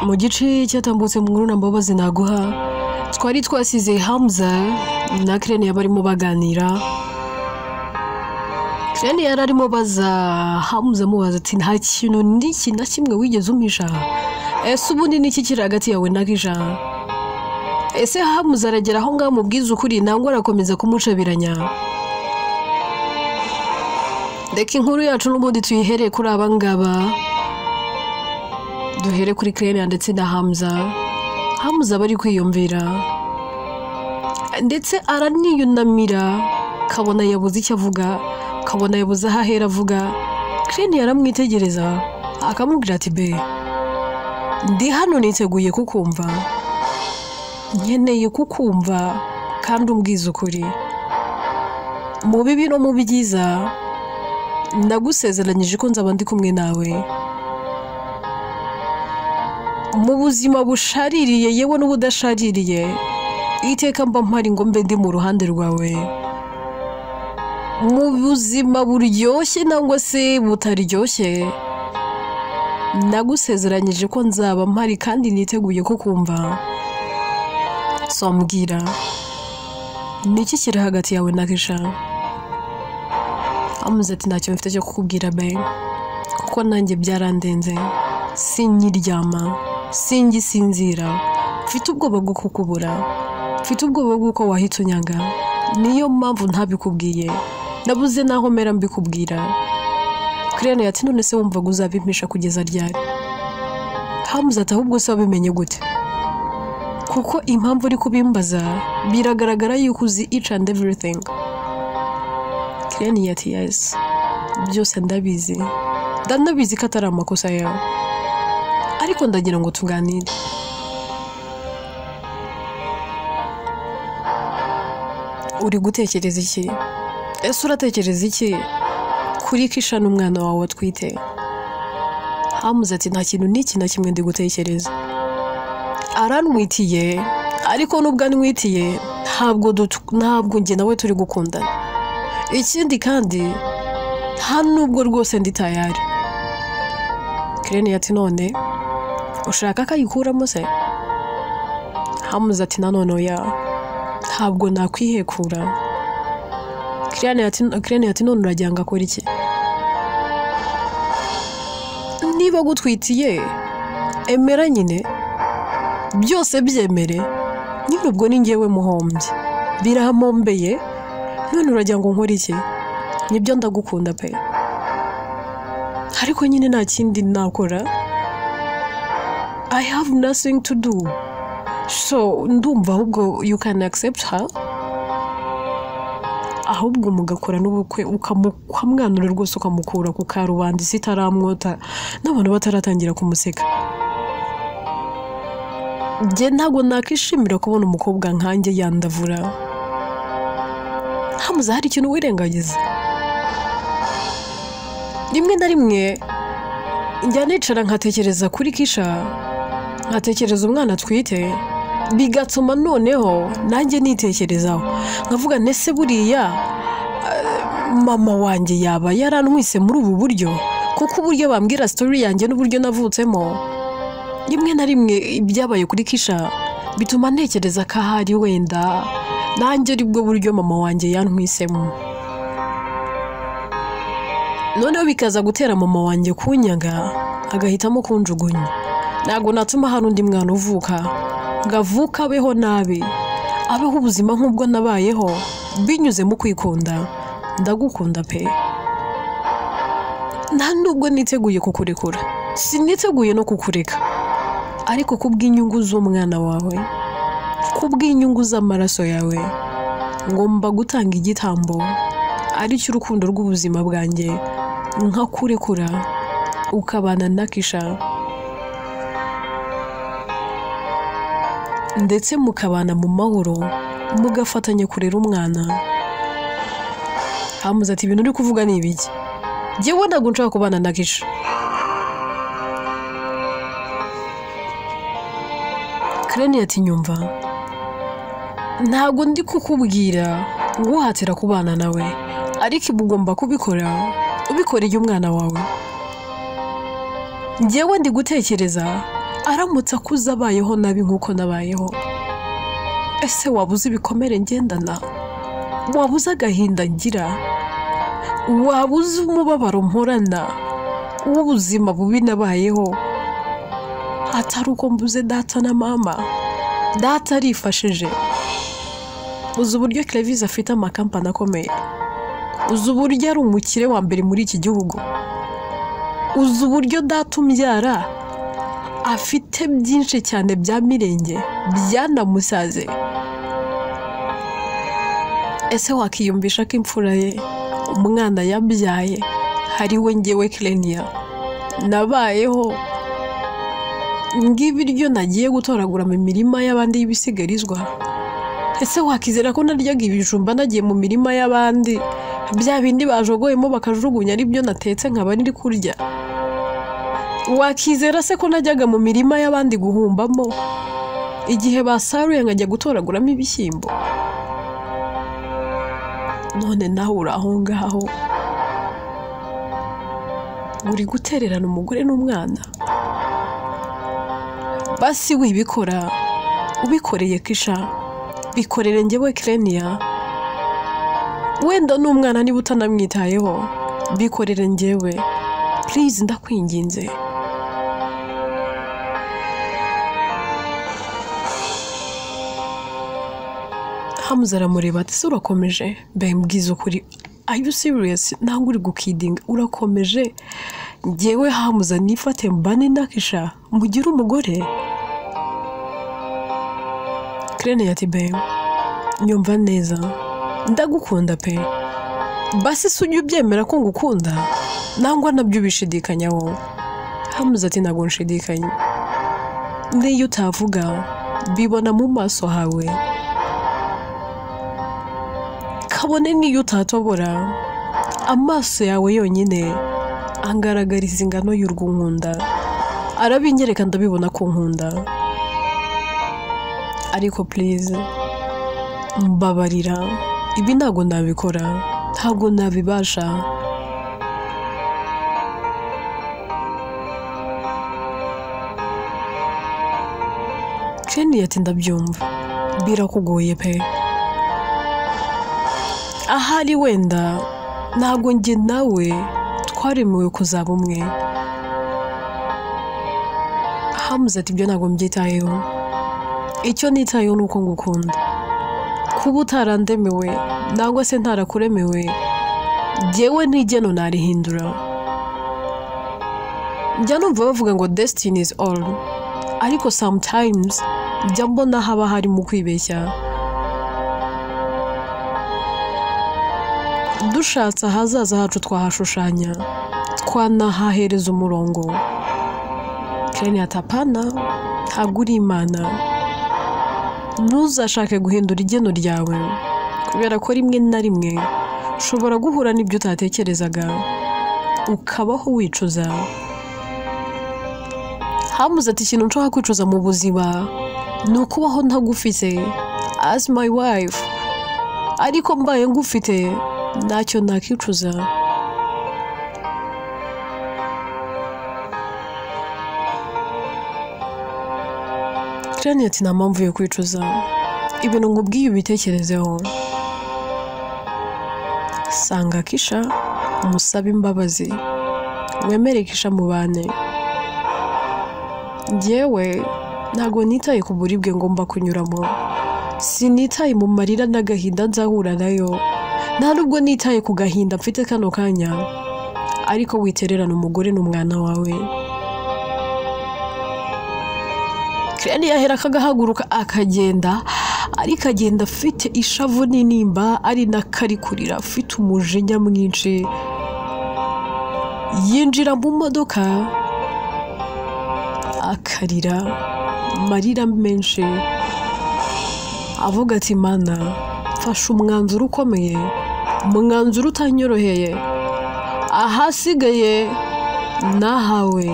mu gice cyatambutse mu nkuru mbabazi naguha twari twasize Hamza na Krene barimo baganira. Krene yararimo baza Hamza mubaza ati nta kintu ndiki na kimwe wigeze umpisha, ese ubundi niki kiri hagati yawe na Kisha? Ese Hamza aragera aho ngaho mubwiza ukuri nangwa arakomeza kumucabiranya? Reka inkuru yacu n'ubundi tuyihere kuri abangaba. Duhere kuri Krene ndetse na Hamza bari kwiyumvira ndetse araniyunamira, kabona yabuze icyo avuga, kabona yabuze aho ahera avuga. Krene yaramwitegereza akamubwira ati be, ndi hano niteguye kukumva, nkeneye kukumva kandi umbwiza ukuri, mu bibi no mu byiza ndagusezeranyije ko nzaba ndi kumwe nawe, mu buzima bushaririye yewe n'ubudashaririye iteka mba mpari ngo mbe ndi mu ruhande rwawe, mu buzima buryoshye nangwa se butaryoshye ndagusezeranyije ko nzaba mpari kandi niteguye kukumva. So mbwira, niki kiri hagati yawe na Kisha? Hamza ati ntacyo mfite cyo kukubwira be, kuko nanjye byarandenze, sinyiryama, singisinzira, mfite ubwoba bwo kukubura, mfite ubwoba bw'uko wahita unyanga, niyo mpamvu ntabikubwiye, nabuze naho mera mbikubwira. Krene ati none se wumvaga uzabimpisha kugeza ryari? Hamza ati ahubwo se wabimenye gute? Kuko impamvu uri kubimbaza biragaragara yuko uzi each and everything. Krene ati yes, byose ndabizi, ndanabizi ko atari amakosa yawe, ariko ndagira ngo tuganire. Uri gutekereza iki? Ese uratekereza iki kuri Kisha n'umwana wawe watwite? Hamza ati nta kintu n'iki na kimwe ndi gutekereza, aranwitiye, ariko nubwo anwitiye ntabwo njye nawe turi gukundana. Ikindi kandi nta nubwo rwose ndi tayari. Krene ati none ushaka kayikuramo se? Hamza ati nanone oya, ntabwo nakwihekura. Krene ati none uragira ngo akore iki? Niba gutwitiye emera nyine, byose byemere, nyine ubwo ni njyewe muhombye, birahamombeye, none uragira ngo nkore iki? Nibyo ndagukunda pe, ariko nyine nta kindi nakora, I have nothing to do, so ndumva ahubwo you can accept her, ahubwo mugakora n'ubukwe ukamwanura rwose ukamukura ku karubanda isi itaramwota n'abantu bataratangira kumuseka. Njye ntabwo nakishimira kubona umukobwa nkanjye yandavura. Hamza hari ikintu wirengagiza? Rimwe na rimwe njya nicara nkatekereza kuri Kisha, nkatekereza umwana atwite, bigatuma noneho nanjye nitekerezaho nkavuga nese buriya mama wanjye yaba yaranwise muri ubu buryo, kuko uburyo bambwira story yanjye n'uburyo navutsemo, rimwe na rimwe ibyabaye kuri Kisha bituma ntekereza ko ahari wenda nanjye aribwo buryo mama wanjye yantwisemo, noneho bikaza gutera mama wanjye kunyaga agahitamo kunjugunya. Ntabwo natuma hari undi mwana uvuka ngavuka abeho nabi, abeho ubuzima nk'ubwo nabayeho binyuze mu kwikunda. Ndagukunda pe, nta nubwo niteguye kukurekura, siniteguye no kukureka, ariko kubw'inyungu z'umwana wawe, kubw'inyungu z'amaraso yawe, ngomba gutanga igitambo ari cyo urukundo rw'ubuzima bwanjye, nkakurekura ukabana na Kisha, ndetse mukabana mu mahoro, mugafatanya kurera umwana. Hamza ati ibintu uri kuvuga ni ibiki? Njyewe ntabwo nshaka kubana na Kisha. Krene ati nyumva, ntabwo ndi kukubwira ngo uhatira kubana nawe, ariko ugomba kubikora ubikoreye umwana wawe. Njyewe ndi gutekereza aramutse akuze abayeho nabi nk'uko nabayeho, ese wabuze ibikomere ngendana, wabuze agahinda ngira, wabuze umubabaro mporana w'ubuzima bubi nabayeho, atari uko mbuze data na mama. Data arifashije, uzi uburyo Clevis afite amakampani akomeye, uzi uburyo ari umukire wa mbere muri iki gihugu, uzi uburyo data umbyara afite byinshi cyane bya mirenge byanamusaze. Ese wakiyumvisha ko imfura ye, umwana yabyaye, hari we ngewe Clenia nabayeho ngibiryo nagiye gutoragura mu mirima y'abandi y'ibisigarizwa? Ese wakizera ko naryaga ibijumba nagiye mu mirima y'abandi, bya bindi bajogoyemo bakajugunya ari byo natetse nkaba niri kurya? Wakizera se ko najyaga mu mirima y'abandi guhumbamo igihe basaruye nkajya gutoraguramo ibishyimbo? None nawe uraho ngaho uri gutererana umugore n'umwana. Basi wibikora, ubikoreye Kisha, bikorere njyewe Clenia. Wenda n'umwana niba utanamwitayeho, bikorere njyewe, please ndakwinginze. Hamza aramureba ati se urakomeje? Mbwiza ukuri, are you serious? Ntabwo uri gukidinga, urakomeje? Njyewe Hamza nifate mbane na Kisha mugire umugore? Clenia ati nyumva neza, ndagukunda pe. Basi se ujye ubyemera ko ngukunda, nangwa nabyo ubishidikanyaho? Hamza ati ntabwo nshidikanya, n'iyo utavuga bibona mu maso hawe, kabone n'iyo utatobora, amaso yawe yonyine angaragariza ingano y'urwunkunda, arabinyereka ndabibona ko nkunda. Ariko please mbabarira, ibi ntabwo nabikora, ntabwo nabibasha. Clenia ati ndabyumva, birakugoye pe. Ahari wenda ntabwo njye nawe twaremewe kuzaba umwe. Hamza ati ibyo ntabwo mbyitayeho, icyo nitayeho nuko ngukunda. Kuba utarandemewe nangwa se ntarakuremewe, njyewe n'igeno narihindura. Njya numva bavuga ngo destiny is all, ariko sometimes njya mbona haba harimo kwibeshya. Dushatse ahazaza hacu twahashushanya, twanahahereza umurongo. Clenia ati apana, ntabwo uri Imana. Ntuzashake guhindura igeno ryawe, kubera ko rimwe na rimwe ushobora guhura n'ibyo utatekerezaga, ukabaho wicuza. Hamza ati ikintu nshaka kwicuza mu buzima ni ukubaho ntagufite as my wife, ariko mbaye ngufite ntacyo nakicuza. Clenia ati nta mpamvu yo kwicuza, ibintu nkubwiye ubitekerezeho. Sanga Kisha, umusabe imbabazi, wemere Kisha mubane. Njyewe ntabwo nitaye ku buribwe ngomba kunyuramo, sinitaye mu marira n'agahinda nzahura nayo, nta nubwo nitaye ku gahinda mfite kano kanya, ariko witererana umugore n'umwana wawe. Clenia yahera akagahaguruka akagenda, ariko agenda afite ishavu n'inimba, ari nakari kurira, afite umujinya mwinshi. Yinjira mu modoka akarira amarira menshi, avuga ati Mana, mfashe umwanzuro ukomeye, umwanzuro utanyoroheye, ahasigaye nahawe.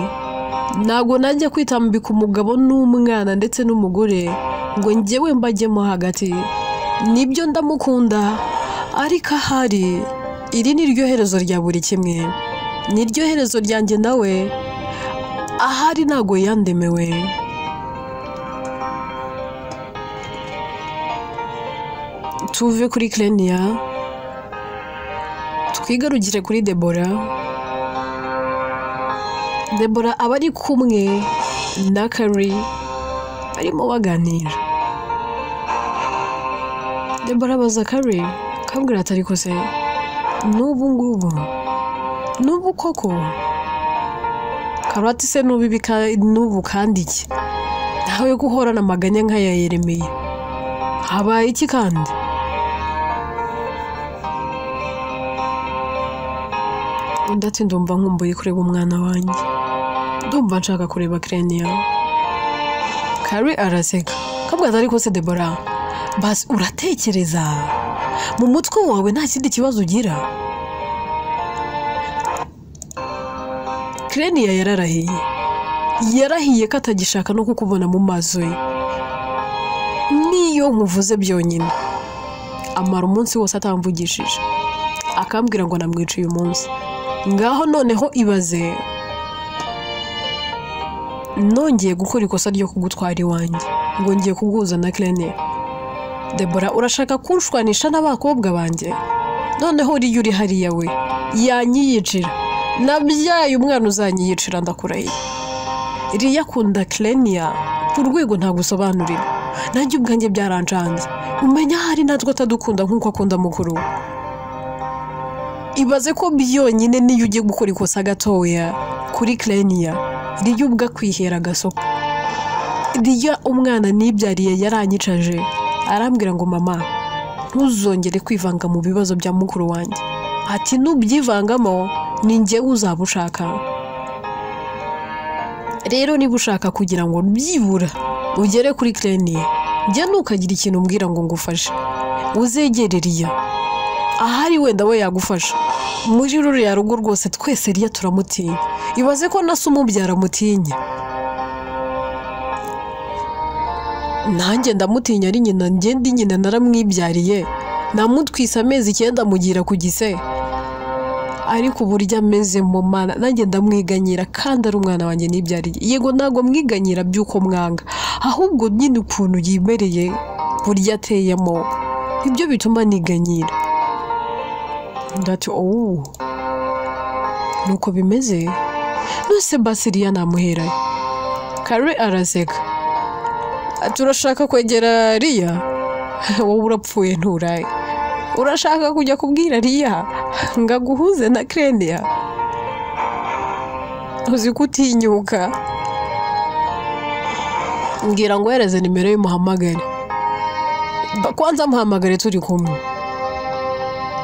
Ntabwo najya kwitambika umugabo n'umwana ndetse n'umugore ngo njyewe mbajyemo hagati. Nibyo ndamukunda, ariko ahari iri ni ryo herezo rya buri kimwe, ni ryo herezo ryanjye nawe. Ahari ntabwo yandemewe, tuve kuri Clenia twigarugire kuri Debora aba ari kumwe na Carrie barimo baganira. Debora abaza Carrie akambwira ati ariko se n'ubu koko karati se n'ubu kandi iki nawe guhorana amaganya nk'aya Yeremiya habaye iki kandi? Ndati ndumva nkumbuye kureba umwana wanjye, ndumva nshaka kureba Clenia. Carrie araseka akambwira ariko se Debora basi uratekereza mu mutwe wawe nta kindi kibazo ugira? Clenia yarahiye ko atagishaka no kukubona mu maso ye. Niyo nkuvuze byonyine amara umunsi wose atamvugishije akambwira ngo namwica uyu munsi. Ngaho noneho ibaze nongeye gukora ikosa ryo kugutwara iwanjye ngo ngiye kuguza na Clenia. Debora urashaka kunshwanisha n'abakobwa banjye? Noneho uri hariya we yanyiyicira, nabyaye umwana uzanyiyicira ndakurahiye. Iriya akunda Clenia ku rwego ntagusobanurira, nanjye ubwanjye byarancanze. Umenya hari natwe atadukunda nk'uko akunda mukuru. Ibaze ko byonyine niyo ugiye gukora ikosa gatoya kuri Clenia iriya ubwa kwihera agasoko. Iriya umwana nibyariye yaranyicaje arambwira ngo mama ntuzongere kwivanga mu bibazo bya mukuru wanjye, ati nubyivangamo ni njyewe uzabushaka. Rero niba ushaka kugira ngo byibura ugere kuri Clenia njye ntukagira ikintu umbwira ngo ngufashe, uzegere Iriya ahari wenda we yagufasha. Muri ruriya rugo rwose twese Iriya turamutinya, ibaze ko na se umubyara mutinya. Nanjye ndamutinya ari nyina, ngende nyina naramwibyariye namutwise amezi 9 mugira ku gise, ariko burya ameze mu mana nanjye ndamwiganyira kandi ari umwana wanjye nibyariye. Yego ntago mwiganyira byuko mwanga, ahubwo nyine ukuntu yimereye burya ateyemo ibyo bituma niganyira. Ndati nuko bimeze nuse basi Iriya namuhera. Carrie araseka turashaka kwegera Iriya? Wowe urapfuye nturaye, urashaka kujya kubwira Iriya ngaguhuze na Clenia? Uzi kutinyuka. Ngira ngo yereze nimero y'umuhamagare, kwanza muhamagare turi kumwe.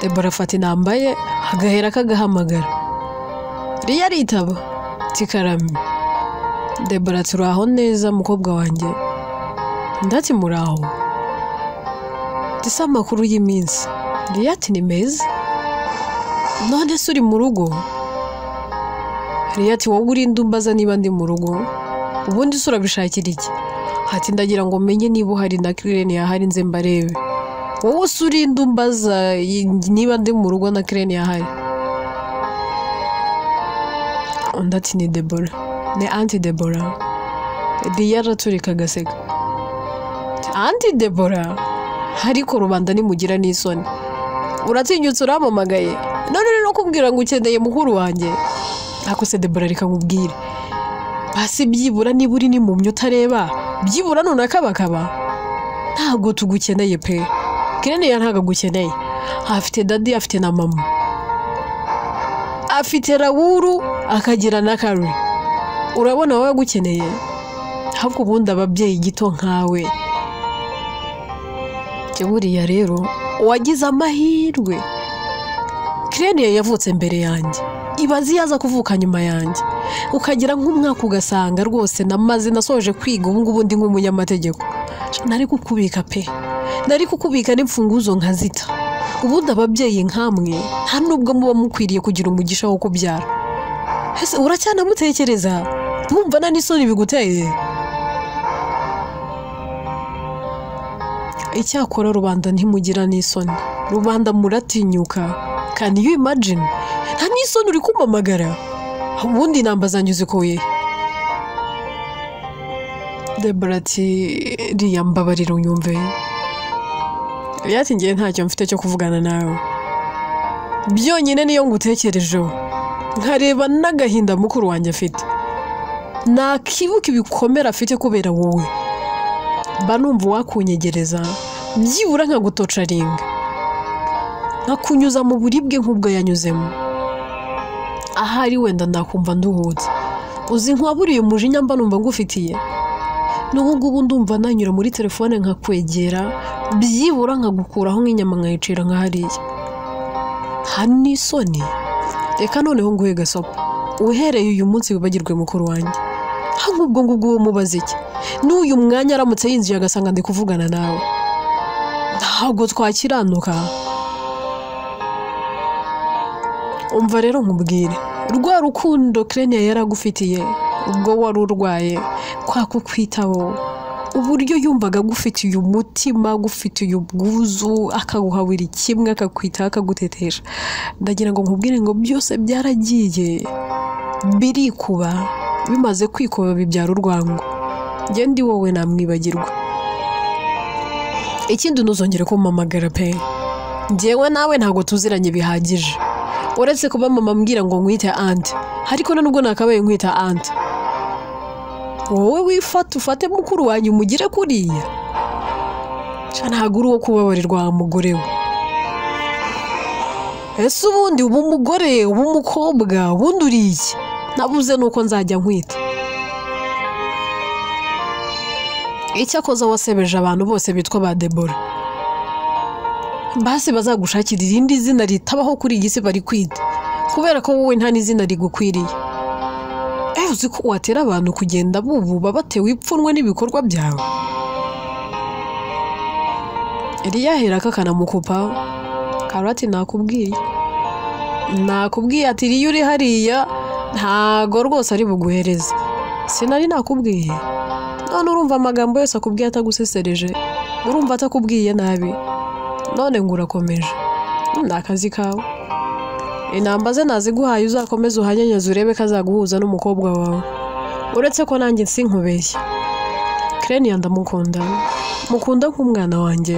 Debora afata inamba ye agahera kagahamagara. Iriya aritaba tikarame. Debora turaho neza mukobwa wanjye? Ndati muraho. Disa amakuru y'iminsi. Iriya ati ni meza. None se uri mu rugo? Iriya ati wowe urinde umbaza niba ndi mu rugo, ubundi se urabishakira iki? Ati ndagira ngo menye niba uhari na Clenia hari nze mbarebe. Wowe se urinde umbaza niba ndi mu rugo na Clenia hari? Ndati ni Debora, ni Auntie Debora. Iriya araturika agaseka. Auntie Debora, ariko rubanda nimugira n'isoni. Uratinyutse uramamagaye none no kumbwira ngo ukeneye mukuru wanjye? Ako se Debora reka nkubwire basi byibura niba uri ni mu myutareba byibura none akabakaba ntago tugukeneye pe. Clenia ntago gukeneye, afite daddy afite na mama, afite Raoul akagira na Carrie. Urabona wowe gukeneye ahubwo ubundi ababyeyi gito nkawe. Buriya rero wagize amahirwe, Clenia yavutse mbere yanjye, ibazi yaza kuvuka nyuma yanjye, ukagira nk'umwaka ugasanga rwose namaze nasoje kwiga ubu ndi nk'umunyamategeko. Nari kukubika pe, nari kukubika n'imfunguzo nkazita. Ubundi ababyeyi nkamwe nta nubwo muba mukwiriye kugira umugisha wo kubyara. Ese uracyanamutekereza? Wumva na n'isoni biguteye? Icyakora rubanda ntimugira n'isoni, rubanda muratinyuka. Can you imagine? Nta n'isoni uri kumamagara, ubundi namba zanjye uzikoye. Debora ati Iriya mbabarira unyumve. yati ngiye ntacyo mfite cyo kuvugana nawe byonyine niyo ngutekerejeho nkareba n'agahinda mukuru wanjye afite nakibuka ibikomera afite kubera wowe mba numva wakunyegereza byibura nkagutocaringa nkakunyuza mu buribwe nk'ubwo yanyuzemo ahari wenda ndakumva nduhutse uzi nkwaburiye umujinya mba numva ngufitiye n'ubwo ndumva nanyura muri telefone nkakwegera byibura nkagukuraho nk'inyama nkayicira nkahariye hani soni reka noneho nguhe gasopo uhereye uyu munsi wibagirwe mukuru wanjye nk'ubwo ngubwo mubaze iki n'uyu mwanya aramutse yinjiye agasanga ndi kuvugana nawe ntabwo twakiranuka umva rero nkubwire rwa rukundo Krenia yaragufitiye ubwo wari urwaye kwa kukwitaho uburyo yumvaga gufitiye umutima gufitiye ubwuzu akaguha buri kimwe akakwita akagutetesha ndagira ngo nkubwire ngo byose byaragiye birikuba bimaze kwikuba bibyara urwango njye ndi wowe namwibagirwa ikindi ntuzongere kumpamagara pe njyewe nawe ntabwo tuziranye bihagije uretse kuba mama ambwira ngo nkwite aunt ariko nubwo nakabaye nkwita aunt wowe wifata ufate mukuru wanyu mugire kuriya ntabwo uri uwo kubabarirwa mugore we ese ubundi ubu umugore ubu umukobwa ubundi uriye nabuze nuko nzajya nkwita icyakoze wasebeje abantu bose bitwa ba Debora basi bazagushakira irindi zina ritabaho kuri iyi si bari kwita kubera ko wowe nta n'izina rigukwiriye uzi ko watera abantu kugenda bububa batewe ipfunwe n'ibikorwa byawe Eliyahera kakanamukupa karati nakubwiye ati iyo uri hariya ntago rwose ari buguhereze sinari nakubwiye none urumva amagambo yose akubwiye atagusesereje urumva atakubwiye nabi none ngo urakomeje nakazi kawe inamba ze naziguhaye uzakomeza uhanyanyaza urebe kazaguhuza n'umukobwa wawe uretse ko nanjye sinkubeshya Krenia ndamukunda mukunda nk'umwana wanjye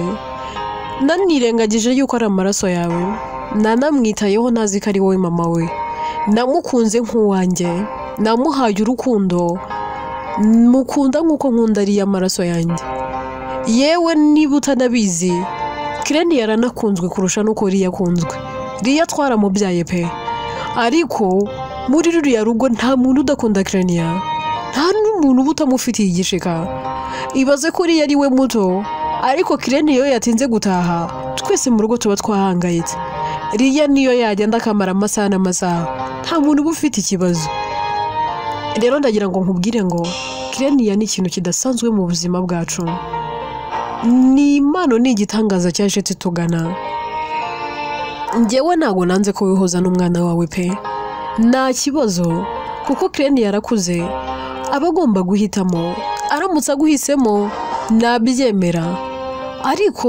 nanirengagije yuko ari amaraso yawe nanamwitayeho nazi ko ari wowe mama we namukunze nk'uwanjye namuhaye urukundo mukunda nk'uko nkunda ari amaraso yanjye yewe niba utanabizi Krenia yaranakunzwe kurusha nuko yakunzwe riya twaramubyaye pe ariko muri ruriya rugo nta muntu udakunda Krenia nta n'umuntu ubutamufitiye igishika ibaze ko riya ari we muto ariko Krenia iyo yatinze gutaha twese mu rugo tuba twahangayitse riya niyo yagenda akamara amasaha n'amasaha nta muntu uba ufite ikibazo rero ndagira ngo nkubwire ngo Krenia ni ikintu kidasanzwe mu buzima bwacu ni impano ni igitangaza cyaje titugana njyewe ntago nanze ko wihuza n'umwana wawe pe nta kibazo kuko Krenia yarakuze aba agomba guhitamo aramutse aguhisemo nabyemera ariko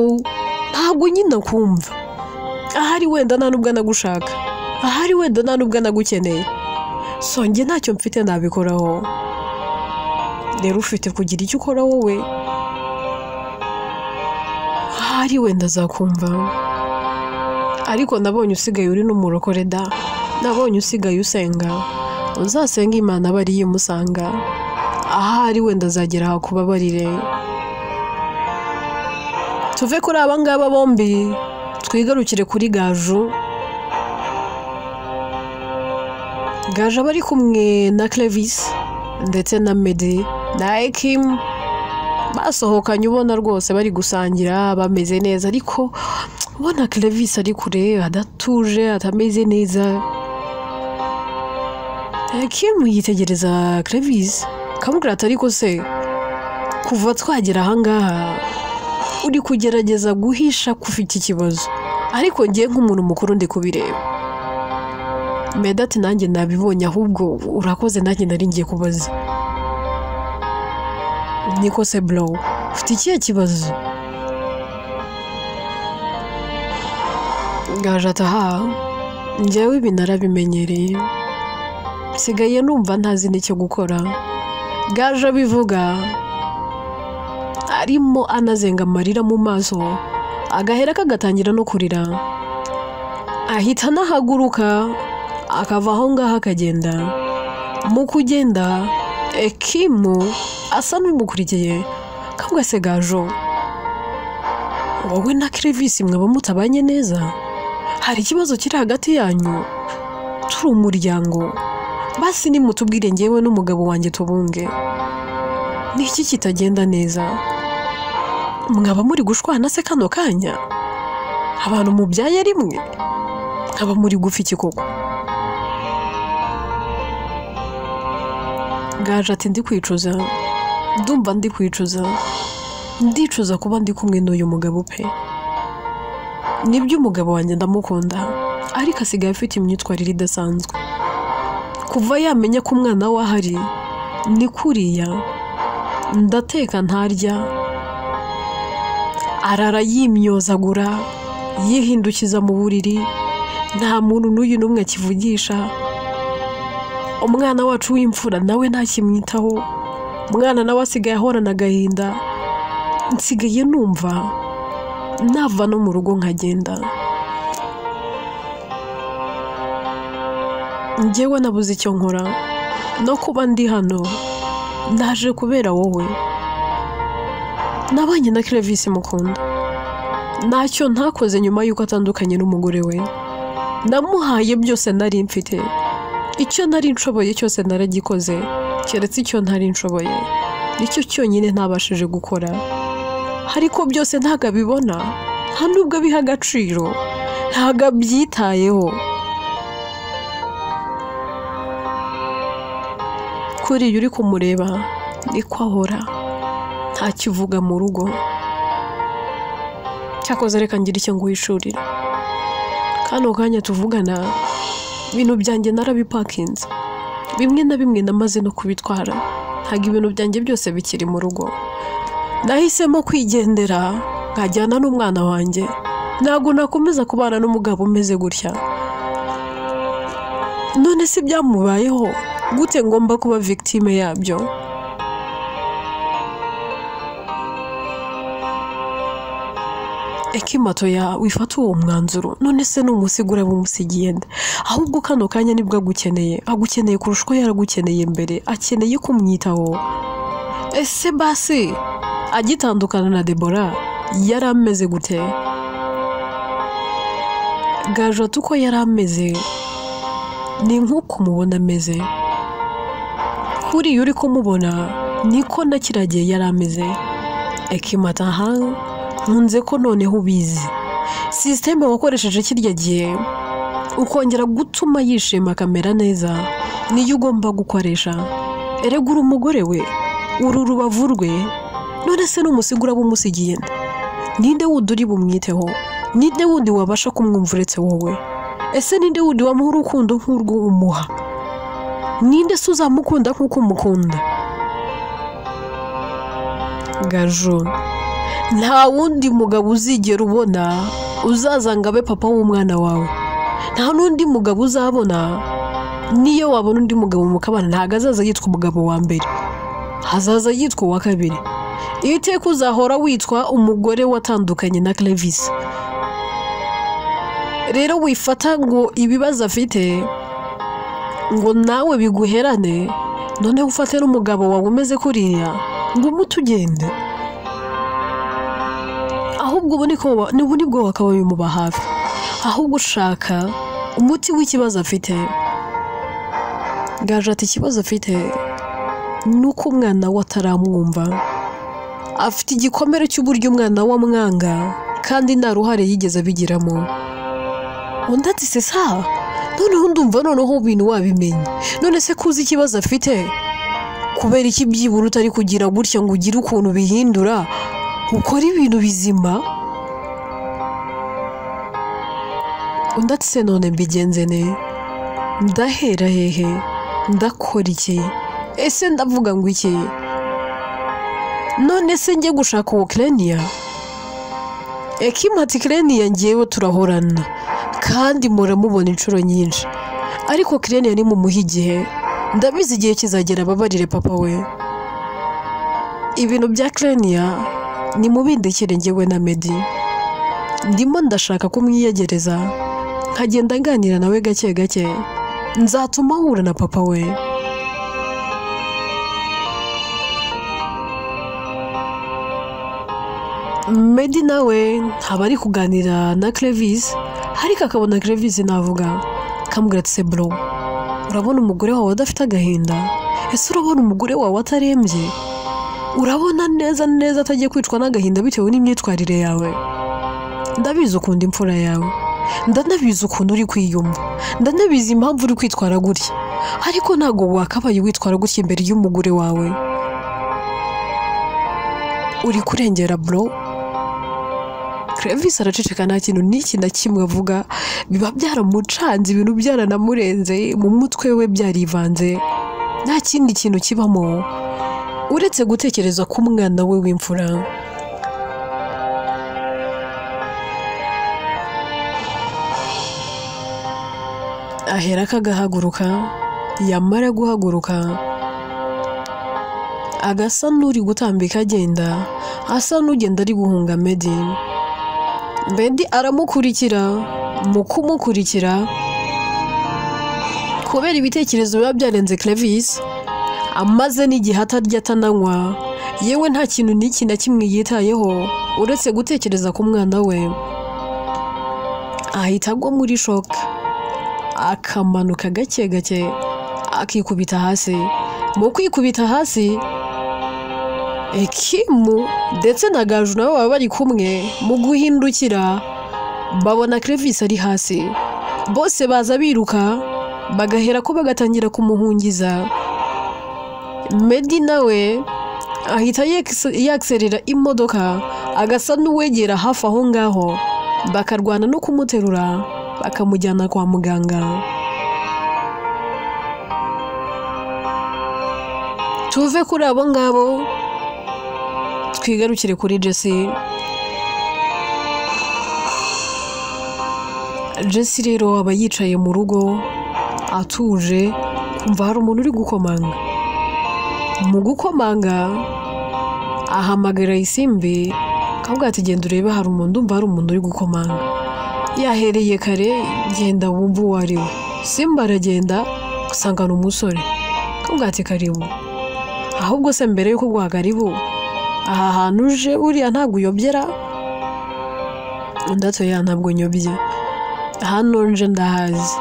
ntabwo nyine kumva ahari wenda nta nubwo anagushaka ahari wenda nta nubwo anagukeneye so njye ntacyo mfite nabikoraho rero ufite kugira icyo ukora wowe ahari wenda azakumva ariko nabonye usigaye uri n'umurokore da nabonye usigaye usenga uzasenga Imana bari yimusanga ahari wenda azagera aho kubabarire tuve kuri aba ngaba bombi twigarukire kuri Gaju bari kumwe na Clevis ndetse na Medi na Ekim basohokanye ubona rwose bari gusangira bameze neza ariko ubona Clevis ari kure adatuje atameze neza Ekim yitegereza Clevis kamubwira ati ariko se kuva twagera ahangaha uri kugerageza guhisha kufite ikibazo ariko ngiye nk'umuntu mukuru ndi kubireba Medi ati nanjye nabibonye ahubwo urakoze nanjye nari ngiye kubaza niko se bro ufite ikihe kibazo Gaju ati aha njyewe ibi narabimenyereye sigaye numva ntazi n'icyo gukora Gaju abivuga arimo anazenga amarira mu maso agahera kagatangira no kurira, ahita anahaguruka akava aho ngaho akagenda. Mu kugenda Kimu asa n'umukurikiye, kavuga se Gajo, wowe na Clevis mwaba mutabanye neza? Hari ikibazo kiri hagati yanyu? Turi umuryango, basi nimutubwire njyewe n'umugabo wanjye tubunge. Ni iki kitagenda neza? Mwaba muri gushwana se kano kanya? Abantu mubyaye rimwe? Mwaba muri gupfa iki koko? Gaje ati ndi kwicuza, ndumva ndi kwicuza, ndicuza kuba ndi kumwe n'uyu mugabo pe. Nibyo umugabo wanjye ndamukunda, ariko asigaye afite imyitwarire idasanzwe. Kuva yamenya ko umwana we ahari, ni kuriya, ndateka ntarya, arara yimyozagura, yihindukiza mu buriri, nta muntu n'uyu n'umwe akivugisha. Umwana wacu w'imfura nawe ntakimwitaho, umwana nawe asigaye ahorana agahinda. Nsigaye numva nava no mu rugo nkagenda. Njyewe nabuze icyo nkora, no kuba ndi hano naje kubera wowe. Nabanye na Clevis mukunda, ntacyo ntakoze nyuma y'uko atandukanye n'umugore we. Namuhaye byose nari mfite, icyo nari nshoboye cyose naragikoze, keretse icyo ntari nshoboye nicyo cyonyine ntabashije gukora. Ariko byose ntago abibona, nta nubwo abiha agaciro, ntago abyitayeho. Kuri iyo uri kumureba niko ahora, ntakivuga mu rugo. Cyakoze reka ngira icyo nguhishurira, kano kanya tuvugana ibintu byanjye narabipakinze, bimwe na bimwe namaze no kubitwara, ntago ibintu byanjye byose bikiri mu rugo. Nahisemo kwigendera nkajyana n'umwana wanjye, ntago nakomeza kubana n'umugabo umeze gutya. None se byamubayeho gute ngomba kuba victime yabyo? Ekimato ya wifata uwo mwanzuro, none se n'umusigura bumusigiye nde? Ahubwo kano kanya nibwo agukeneye kurusha uko yaragukeneye mbere, akeneye kumwitaho. Ese basi agitandukana na Debora yari ameze gute? Gaje uko yari ameze ni nk'uko mubona ameze. Kuri iyo uri kumubona niko na kiragiye yari ameze. Ekimata nkunze ko noneho ubizi systeme wakoresheje kirya gihe ukongera gutuma yishima akamera neza, niyo ugomba gukoresha. Erega uri umugore we, uru rubavu rwe, none se n'umusigura bumusigiye nde? Ninde wundi uri bumwiteho? Ninde wundi wabasha kumwumva uretse wowe? Ese ninde wundi wamuha urukundo nk'urwo umuha? Ninde se uzamukunda nk'uko umukunda? Gajo, nta wundi mugabo uzigera ubona uzazanga abe papa w'umwana wawe. Nta n'undi mugabo uzabona, niyo wabona undi mugabo mukabana ntago azaza yitwa umugabo wa mbere, hazaza yitwa uwa kabiri. Iteka uzahora witwa umugore watandukanye na Clevis. Rero wifata ngo ibibazo afite ngo nawe biguherane, none ufate n'umugabo wawe umeze kuriya ngo umutugende. Ahubwo ubu nibwo wakabaye umuba hafi, ahubwo ushaka umuti w'ikibazo afite. Gaje ati ikibazo afite nuko umwana we ataramwumva, afite igikomere cy'uburyo umwana we amwanga kandi nta ruhare yigeze abigiramo. Undi ati se sa, noneho ndumva noneho ibintu wabimenye. None se kuzi ikibazo afite, kubera iki byibura utari kugira gutya ngo ugire ukuntu bihindura ukora ibintu bizima? Undi ati se none mbigenze ne, ndahera hehe, ndakora iki, ese ndavuga ngo iki? None se njye gushaka uwo Clenia? Ekimati Clenia njyewe turahorana kandi muramubona inshuro nyinshi, ariko Clenia ni mumuha igihe, ndabizi igihe kizagera ababarire papa we. Ibintu bya Clenia ni mubindekere njyewe na Medi, ndimo ndashaka kumwiyegereza nkagenda nganira nawe gake gake nzatuma ahura na papa we. Medi nawe ntaba ari kuganira na Clevis, ariko akabona Clevis navuga kamubwira ati se bro, urabona umugore wawe adafite agahinda? Ese urabona umugore wawe atarembye? Urabona neza neza atagiye kwicwa n'agahinda bitewe n'imyitwarire yawe? Ndabizi ukunda imfura yawe, ndanabizi ukuntu uri kwiyumva, ndanabizi impamvu uri kwitwara gutya, ariko ntago wakabaye witwara gutya imbere y'umugore wawe. Uri kurengera bro. Clevis araceceka nta kintu n'iki na kimwe avuga, biba byaramucanze, ibintu byaranamurenze, mu mutwe we byarivanze, nta kindi kintu kibamo uretse gutekereza ku mwana we w'imfura. Ahera kagahaguruka, yamara guhaguruka agasa n'uri gutambika agenda, asa n'ugenda ari guhunga Medi. Medi aramukurikira, mu kumukurikira kubera ibitekerezo biba byarenze Clevis, amaze n'igihe atarya atananywa, yewe nta kintu n'iki na kimwe yitayeho uretse gutekereza ku mwana we. Ahita agwa muri shock, akamanuka gake gake akikubita hasi. Mu kwikubita hasi, Ekimu ndetse na Gaju nabo baba bari kumwe, mu guhindukira babona Clevis ari hasi. Bose baza biruka bagahera ko bagatangira kumuhungiza. Medi nawe ahita yakserera imodoka agasa n'uwegera hafi aho ngaho, bakarwana no kumuterura bakamujyana kwa muganga. Tuve kuri abo ngabo twigarukire kuri Jesse. Jesse rero aba yicaye mu rugo atuje, kumva hari umuntu uri gukomanga. Mu gukomanga ahamagara Isimbi, kavuga ati genda urebe hari umuntu, umva hari umuntu uri gukomanga. Yahereye kare, genda wumva uwo ari we. Simba aragenda gusanga ni umusore, kavuga ati karibu. Ahubwo se mbere yuko guha karibu, aha hantu uje uriya ntabwo uyobyera? Ndato ya ntabwo nyobye, hano nje ndahazi.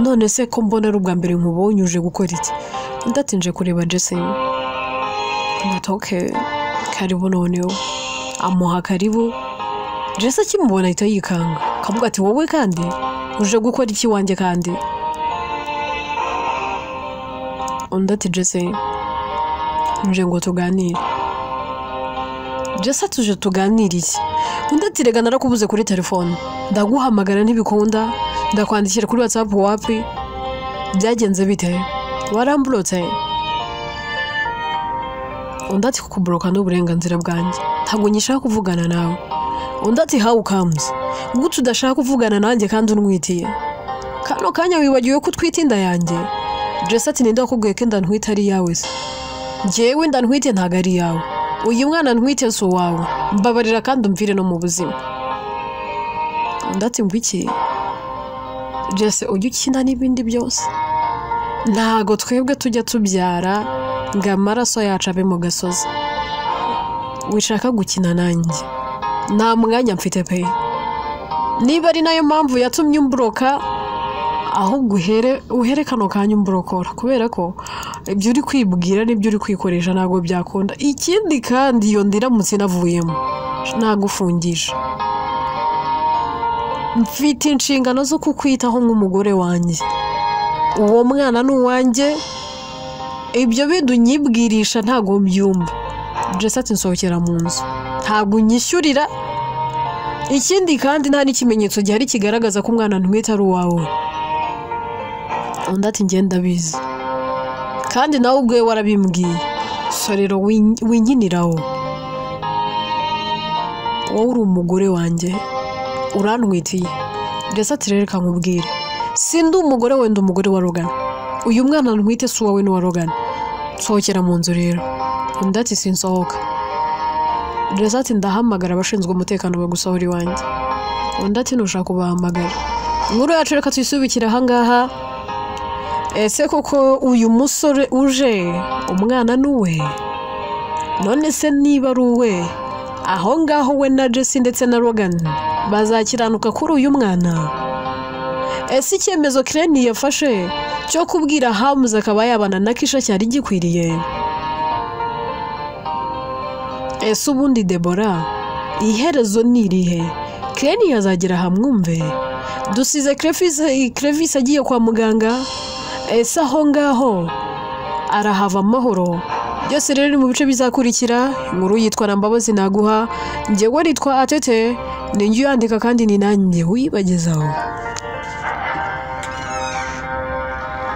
None se ko mbona ari ubwa mbere nkubonye uje gukora iki? Ndatinje kureba Jesse. Ndatoke karibu noneho amuha karibu. Jesse akimubona ahita yikanga, kavuga ati wowe kandi uje gukora iki wanjye kandi? Undati Jesse, nje ngo tuganire. Jesse tuje tuganire iki? Undati rega narakubuze kuri telefone, ndaguhamagara ntibikunda, ndakwandikira kuri WhatsApp wapi? Byagenze bite? Waramburotse? Undati kukubloka n'uburenganzira bwanjye, ntabwo nyishaka kuvugana nawe. Undati how comes? Gute udashaka kuvugana nanjye kandi unwitiye? Kano kanya wibagiwe ko utwite inda yanjye? Jesse ati ninde wakubwiye ko inda ntwite ari yawe se? Njyewe inda ntwite ntago ari yawe, uyu mwana ntwite si uwawe, mbabarira kandi umvire no mu buzima. Undati ngwiki? Jesse ujya ukina n'ibindi byose? Ntago twebwe tujya tubyara ngo amaraso yacu abe mu gasozi. Wishaka gukina nanjye? Nta mwanya mfite pe. Niba ari nayo mpamvu yatumye umbroka, ahubwo uhere kano kanya umbrokora, kubera ko ibyo uri kwibwira n'ibyo uri kwikoresha ntago byakunda. Ikindi kandi iyo ndiramutse navuyemo nagufungisha. Mfite inshingano zo kukwitaho nk'umugore wanjye, uwo mwana ni uwanjye, ibyo bintu nyibwirisha ntago mbyumva. Jesse ati nsohokera mu nzu, ntago unyishyurira. Ikindi kandi nta n'ikimenyetso gihari kigaragaza ko umwana ntwite ari uwawe. Undati ngenda bizi kandi nawe ubwe warabimbwiye, so rero winkiniraho. Wowe uri umugore wanjye, urantwitiye. Jesse ati rero kankubwire, sindi umugore wenda umugore wa Rogana, uyu mwana ntwite si uwawe n'uwa Rogana. Nsohokera mu nzu rero. Undati sinsohoka. Jesse ati ndahamagara abashinzwe umutekano bagusohora iwanjye. undi ati ntushaka kubahamagara. Inkuru yacu reka tuyisubikira ahangaha. Ese koko uyu musore uje umwana nuwe? None se niba ari uwe, aho ngaho we na Jesse ndetse na Logan bazakiranuka kuri uyu mwana? Ese icyemezo Kireni yafashe cyo kubwira Hamza akaba yabana na Kisha cyari gikwiriye? Ese ubundi Debora iherezo ni irihe? Kireni yazagera hamwumve? Dusize Clevis agiye kwa muganga. Ese aho ngaho arahava amahoro? Byose rero mu bice bizakurikira. Inkuru yitwa Mbabazi Naguha. Njyewe nitwa Atete, ninjye yandika kandi ni nanjye wibagezaho.